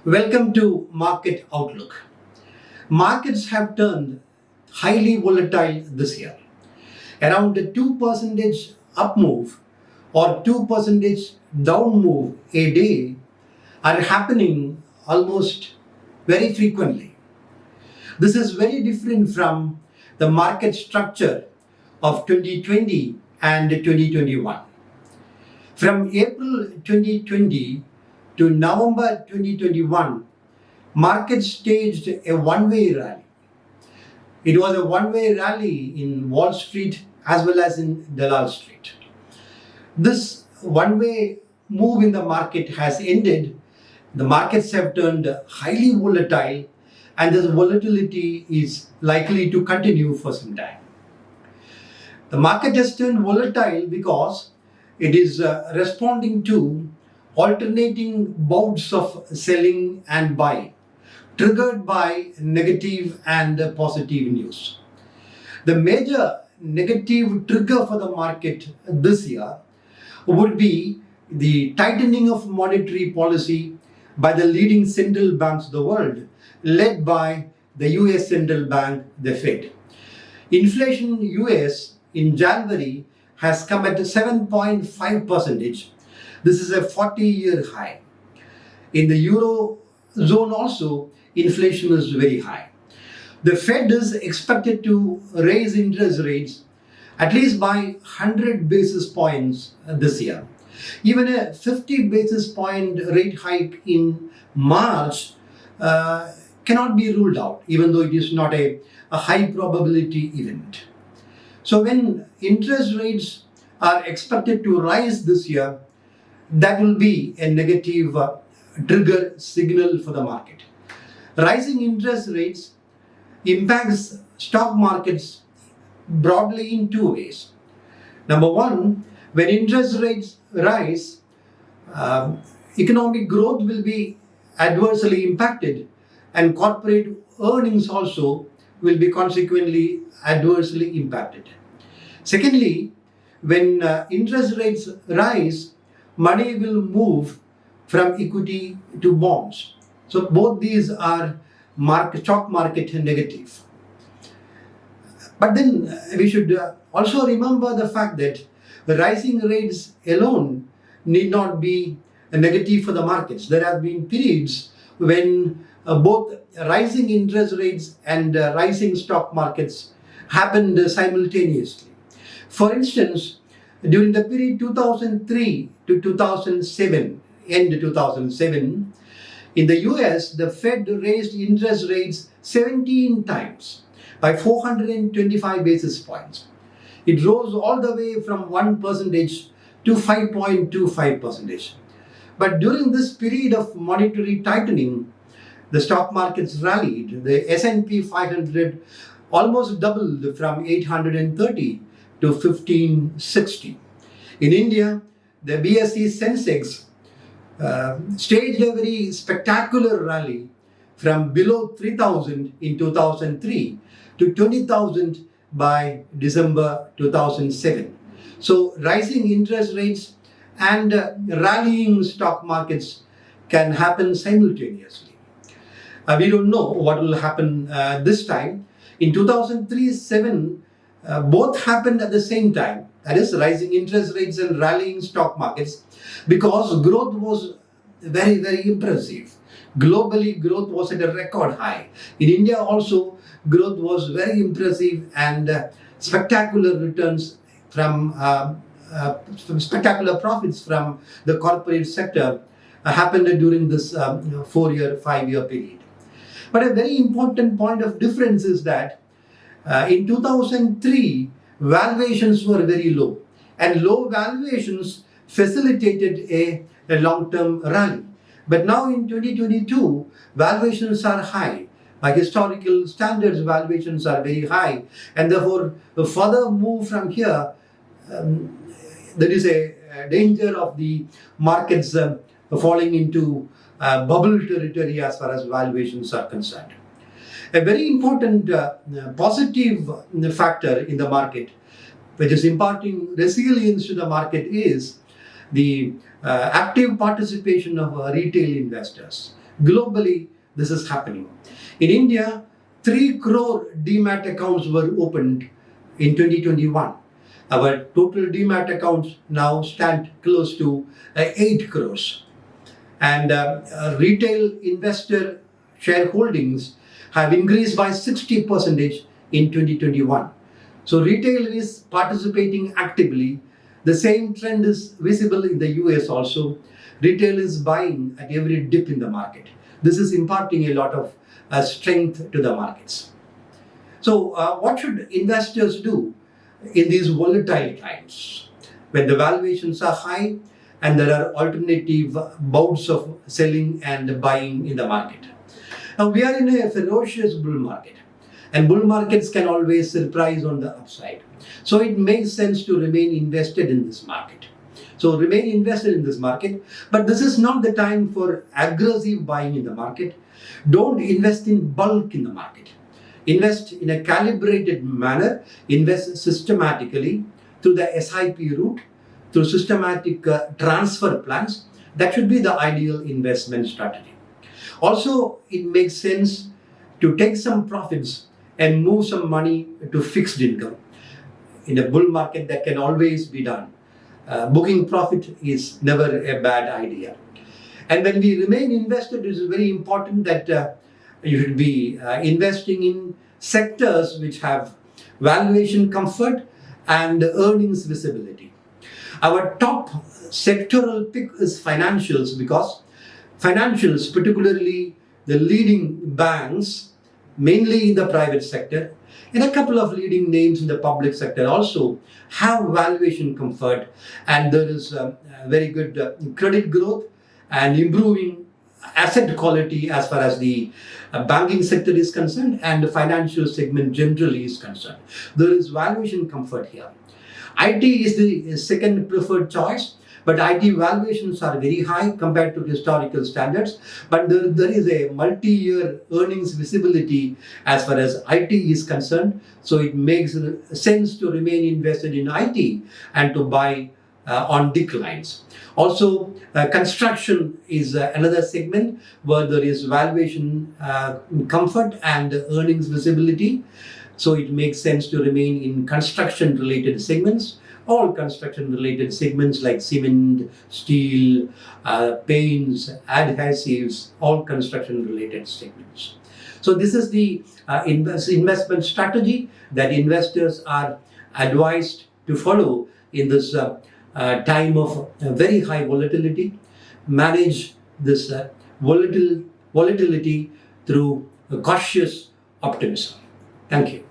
Welcome to Market Outlook. Markets have turned highly volatile this year. Around a 2% up move or 2% down move a day are happening almost very frequently. This is very different from the market structure of 2020 and 2021. From April 2020 to November 2021, markets staged a one-way rally. It was a one-way rally in Wall Street as well as in Dalal Street. This one-way move in the market has ended. The markets have turned highly volatile, and this volatility is likely to continue for some time. The market has turned volatile because it is responding to alternating bouts of selling and buying, triggered by negative and positive news. The major negative trigger for the market this year would be the tightening of monetary policy by the leading central banks of the world, led by the US Central Bank, the Fed. Inflation in US in January has come at 7.5%. This is a 40-year high. In the Eurozone also, inflation is very high. The Fed is expected to raise interest rates at least by 100 basis points this year. Even a 50 basis point rate hike in March cannot be ruled out, even though it is not a high probability event. So when interest rates are expected to rise this year, that will be a negative trigger signal for the market. Rising interest rates impacts stock markets broadly in two ways. Number one, when interest rates rise, economic growth will be adversely impacted, and corporate earnings also will be consequently adversely impacted. Secondly, when interest rates rise, money will move from equity to bonds. So both these are stock market negative. But then we should also remember the fact that the rising rates alone need not be a negative for the markets. There have been periods when both rising interest rates and rising stock markets happened simultaneously. For instance, during the period 2003 to 2007, end 2007, in the US, the Fed raised interest rates 17 times by 425 basis points. It rose all the way from 1% to 5.25%. But during this period of monetary tightening, the stock markets rallied. The S&P 500 almost doubled from 830 to 1560. In India, the BSE Sensex staged a very spectacular rally from below 3,000 in 2003 to 20,000 by December 2007. So rising interest rates and rallying stock markets can happen simultaneously. We don't know what will happen this time. In 2003-07, both happened at the same time. That is, rising interest rates and rallying stock markets, because growth was very, very impressive. Globally, growth was at a record high. In India also, growth was very impressive, and spectacular returns from spectacular profits from the corporate sector happened during this 4-year, 5-year period. But a very important point of difference is that in 2003, valuations were very low, and low valuations facilitated a long-term rally. But now in 2022, valuations are high. By historical standards, valuations are very high, and therefore the further move from here, there is a danger of the markets falling into bubble territory as far as valuations are concerned. A very important positive factor in the market, which is imparting resilience to the market, is the active participation of retail investors. Globally, this is happening. In India, 3 crore demat accounts were opened in 2021. Our total demat accounts now stand close to 8 crores. And retail investor shareholdings have increased by 60% in 2021. So retail is participating actively. The same trend is visible in the US also. Retail is buying at every dip in the market. This is imparting a lot of strength to the markets. So what should investors do in these volatile times when the valuations are high and there are alternative bouts of selling and buying in the market? Now we are in a ferocious bull market, and bull markets can always surprise on the upside. So it makes sense to remain invested in this market. So remain invested in this market, but this is not the time for aggressive buying in the market. Don't invest in bulk in the market. Invest in a calibrated manner, invest systematically through the SIP route, through systematic transfer plans. That should be the ideal investment strategy. Also, it makes sense to take some profits and move some money to fixed income. In a bull market, that can always be done. Booking profit is never a bad idea. And when we remain invested, it is very important that you should be investing in sectors which have valuation comfort and earnings visibility. Our top sectoral pick is financials, because financials, particularly the leading banks, mainly in the private sector, and a couple of leading names in the public sector also have valuation comfort, and there is very good credit growth and improving asset quality as far as the banking sector is concerned, and the financial segment generally is concerned. There is valuation comfort here. IT is the second preferred choice, but IT valuations are very high compared to historical standards. But there is a multi-year earnings visibility as far as IT is concerned. So it makes sense to remain invested in IT and to buy on declines. Also, construction is another segment where there is valuation comfort and earnings visibility. So it makes sense to remain in construction related segments. All construction related segments like cement, steel, paints, adhesives, all construction related segments. So this is the investment strategy that investors are advised to follow in this time of very high volatility. Manage this volatility through cautious optimism. Thank you.